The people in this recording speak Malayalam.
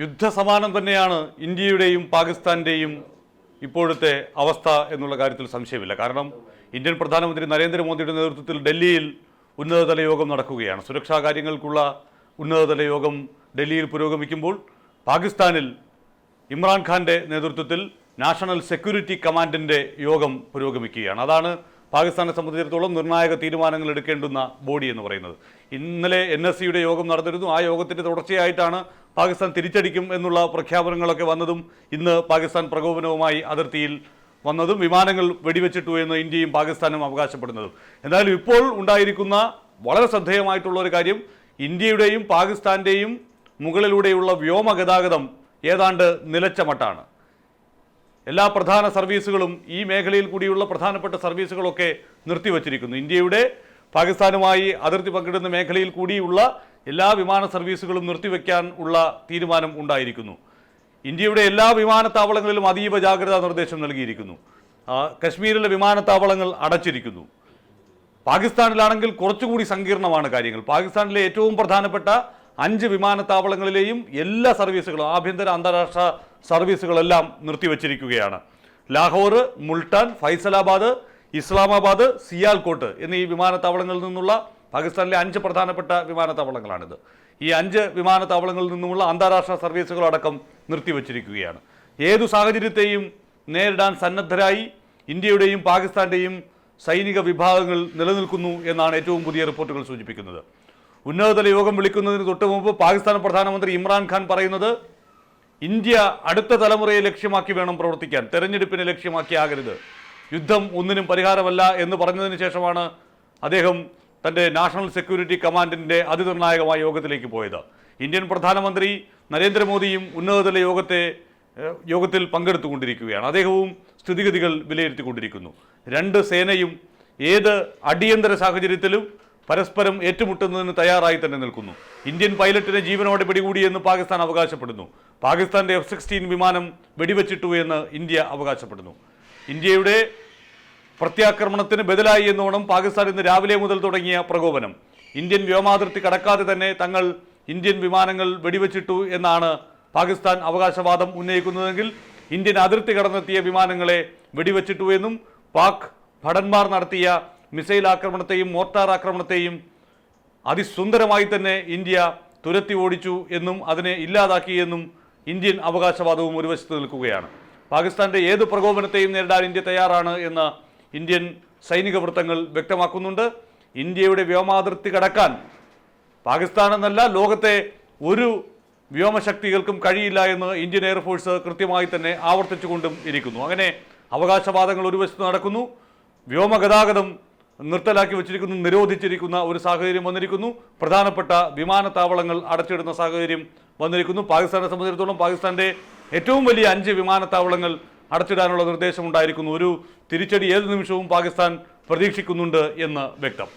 യുദ്ധസമാനം തന്നെയാണ് ഇന്ത്യയുടെയും പാകിസ്ഥാന്റെയും ഇപ്പോഴത്തെ അവസ്ഥ എന്നുള്ള കാര്യത്തിൽ സംശയമില്ല. കാരണം ഇന്ത്യൻ പ്രധാനമന്ത്രി നരേന്ദ്രമോദിയുടെ നേതൃത്വത്തിൽ ഡൽഹിയിൽ ഉന്നതതല യോഗം നടക്കുകയാണ്. സുരക്ഷാ കാര്യങ്ങൾക്കുള്ള ഉന്നതതല യോഗം ഡൽഹിയിൽ പുരോഗമിക്കുമ്പോൾ പാകിസ്ഥാനിൽ ഇമ്രാൻഖാൻ്റെ നേതൃത്വത്തിൽ നാഷണൽ സെക്യൂരിറ്റി കമാൻഡിൻ്റെ യോഗം പുരോഗമിക്കുകയാണ്. അതാണ് പാകിസ്ഥാനെ സംബന്ധിച്ചിടത്തോളം നിർണായക തീരുമാനങ്ങൾ എടുക്കേണ്ടുന്ന ബോഡി എന്ന് പറയുന്നത്. ഇന്നലെ NSCയുടെ യോഗം നടന്നിരുന്നു. ആ യോഗത്തിൻ്റെ തുടർച്ചയായിട്ടാണ് പാകിസ്ഥാൻ തിരിച്ചടിക്കും എന്നുള്ള പ്രഖ്യാപനങ്ങളൊക്കെ വന്നതും ഇന്ന് പാകിസ്ഥാൻ പ്രകോപനവുമായി അതിർത്തിയിൽ വന്നതും വിമാനങ്ങൾ വെടിവെച്ചിട്ടു എന്ന് ഇന്ത്യയും പാകിസ്ഥാനും അവകാശപ്പെടുന്നതും. എന്തായാലും ഇപ്പോൾ ഉണ്ടായിരിക്കുന്ന വളരെ ശ്രദ്ധേയമായിട്ടുള്ള ഒരു കാര്യം, ഇന്ത്യയുടെയും പാകിസ്ഥാൻ്റെയും മുകളിലൂടെയുള്ള വ്യോമ ഗതാഗതം ഏതാണ്ട് നിലച്ച മട്ടാണ്. എല്ലാ പ്രധാന സർവീസുകളും ഈ മേഖലയിൽ കൂടിയുള്ള പ്രധാനപ്പെട്ട സർവീസുകളൊക്കെ നിർത്തിവച്ചിരിക്കുന്നു. ഇന്ത്യയുടെ പാകിസ്ഥാനുമായി അതിർത്തി പങ്കിടുന്ന മേഖലയിൽ കൂടിയുള്ള എല്ലാ വിമാന സർവീസുകളും നിർത്തിവെക്കാൻ ഉള്ള തീരുമാനം ഉണ്ടായിരിക്കുന്നു. ഇന്ത്യയുടെ എല്ലാ വിമാനത്താവളങ്ങളിലും അതീവ ജാഗ്രതാ നിർദ്ദേശം നൽകിയിരിക്കുന്നു. കശ്മീരിലെ വിമാനത്താവളങ്ങൾ അടച്ചിരിക്കുന്നു. പാകിസ്ഥാനിലാണെങ്കിൽ കുറച്ചുകൂടി സങ്കീർണമാണ് കാര്യങ്ങൾ. പാകിസ്ഥാനിലെ ഏറ്റവും പ്രധാനപ്പെട്ട 5 വിമാനത്താവളങ്ങളിലെയും എല്ലാ സർവീസുകളും, ആഭ്യന്തര അന്താരാഷ്ട്ര സർവീസുകളെല്ലാം നിർത്തിവച്ചിരിക്കുകയാണ്. ലാഹോർ, മുൾട്ടാൻ, ഫൈസലാബാദ്, ഇസ്ലാമാബാദ്, സിയാൽകോട്ട് എന്നീ വിമാനത്താവളങ്ങളിൽ നിന്നുള്ള പാകിസ്ഥാനിലെ 5 പ്രധാനപ്പെട്ട വിമാനത്താവളങ്ങളാണിത്. ഈ 5 വിമാനത്താവളങ്ങളിൽ നിന്നുമുള്ള അന്താരാഷ്ട്ര സർവീസുകളടക്കം നിർത്തിവച്ചിരിക്കുകയാണ്. ഏതു സാഹചര്യത്തെയും നേരിടാൻ സന്നദ്ധരായി ഇന്ത്യയുടെയും പാകിസ്ഥാൻ്റെയും സൈനിക വിഭാഗങ്ങൾ നിലനിൽക്കുന്നു എന്നാണ് ഏറ്റവും പുതിയ റിപ്പോർട്ടുകൾ സൂചിപ്പിക്കുന്നത്. ഉന്നതതല യോഗം വിളിക്കുന്നതിന് തൊട്ട് മുമ്പ് പാകിസ്ഥാൻ പ്രധാനമന്ത്രി ഇമ്രാൻഖാൻ പറയുന്നത് ഇന്ത്യ അടുത്ത തലമുറയെ ലക്ഷ്യമാക്കി വേണം പ്രവർത്തിക്കാൻ, തെരഞ്ഞെടുപ്പിനെ ലക്ഷ്യമാക്കി ആകരുത്, യുദ്ധം ഒന്നിനും പരിഹാരമല്ല എന്ന് പറഞ്ഞതിന് ശേഷമാണ് അദ്ദേഹം തൻ്റെ നാഷണൽ സെക്യൂരിറ്റി കമാൻഡിൻ്റെ അതിനിർണായകമായ യോഗത്തിലേക്ക് പോയത്. ഇന്ത്യൻ പ്രധാനമന്ത്രി നരേന്ദ്രമോദിയും ഉന്നതതല യോഗത്തിൽ പങ്കെടുത്തുകൊണ്ടിരിക്കുകയാണ്. അദ്ദേഹവും സ്ഥിതിഗതികൾ വിലയിരുത്തിക്കൊണ്ടിരിക്കുന്നു. 2 സേനയും ഏത് അടിയന്തര സാഹചര്യത്തിലും പരസ്പരം ഏറ്റുമുട്ടുന്നതിന് തയ്യാറായി തന്നെ നിൽക്കുന്നു. ഇന്ത്യൻ പൈലറ്റിനെ ജീവനോടെ പിടികൂടിയെന്ന് പാകിസ്ഥാൻ അവകാശപ്പെടുന്നു. പാകിസ്ഥാന്റെ F-16 വിമാനം വെടിവെച്ചിട്ടു എന്ന് ഇന്ത്യ അവകാശപ്പെടുന്നു. ഇന്ത്യയുടെ പ്രത്യാക്രമണത്തിന് ബദലായി എന്നോണം പാകിസ്ഥാൻ ഇന്ന് രാവിലെ മുതൽ തുടങ്ങിയ പ്രകോപനം, ഇന്ത്യൻ വ്യോമാതിർത്തി കടക്കാതെ തന്നെ തങ്ങൾ ഇന്ത്യൻ വിമാനങ്ങൾ വെടിവെച്ചിട്ടു എന്നാണ് പാകിസ്ഥാൻ അവകാശവാദം ഉന്നയിക്കുന്നതെങ്കിൽ ഇന്ത്യൻ അതിർത്തി കടന്നെത്തിയ വിമാനങ്ങളെ വെടിവെച്ചിട്ടു എന്നും പാക് ഭടന്മാർ നടത്തിയ മിസൈൽ ആക്രമണത്തെയും മോർട്ടാർ ആക്രമണത്തെയും അതിസുന്ദരമായി തന്നെ ഇന്ത്യ തുരത്തി ഓടിച്ചു എന്നും അതിനെ ഇല്ലാതാക്കി എന്നും ഇന്ത്യൻ അവകാശവാദവും ഒരു വശത്ത് നിൽക്കുകയാണ്. പാകിസ്ഥാന്റെ ഏത് പ്രകോപനത്തെയും നേരിടാൻ ഇന്ത്യ തയ്യാറാണ് എന്ന് ഇന്ത്യൻ സൈനിക വൃത്തങ്ങൾ വ്യക്തമാക്കുന്നുണ്ട്. ഇന്ത്യയുടെ വ്യോമാതിർത്തി കടക്കാൻ പാകിസ്ഥാൻ എന്നല്ല ലോകത്തെ ഒരു വ്യോമശക്തികൾക്കും കഴിയില്ല എന്ന് ഇന്ത്യൻ എയർഫോഴ്സ് കൃത്യമായി തന്നെ ആവർത്തിച്ചുകൊണ്ടും ഇരിക്കുന്നു. അങ്ങനെ അവകാശവാദങ്ങൾ ഒരു വശത്ത് നടക്കുന്നു, വ്യോമഗതാഗതം നിർത്തലാക്കി വച്ചിരിക്കുന്നു, നിരോധിച്ചിരിക്കുന്ന ഒരു സാഹചര്യം വന്നിരിക്കുന്നു, പ്രധാനപ്പെട്ട വിമാനത്താവളങ്ങൾ അടച്ചിടുന്ന സാഹചര്യം വന്നിരിക്കുന്നു. പാകിസ്ഥാനെ സംബന്ധിച്ചിടത്തോളം പാകിസ്ഥാന്റെ ഏറ്റവും വലിയ 5 വിമാനത്താവളങ്ങൾ അടച്ചിടാനുള്ള നിർദ്ദേശമുണ്ടായിരിക്കുന്നു. ഒരു തിരിച്ചടി ഏത് നിമിഷവും പാകിസ്ഥാൻ പ്രതീക്ഷിക്കുന്നുണ്ട് എന്ന് വ്യക്തം.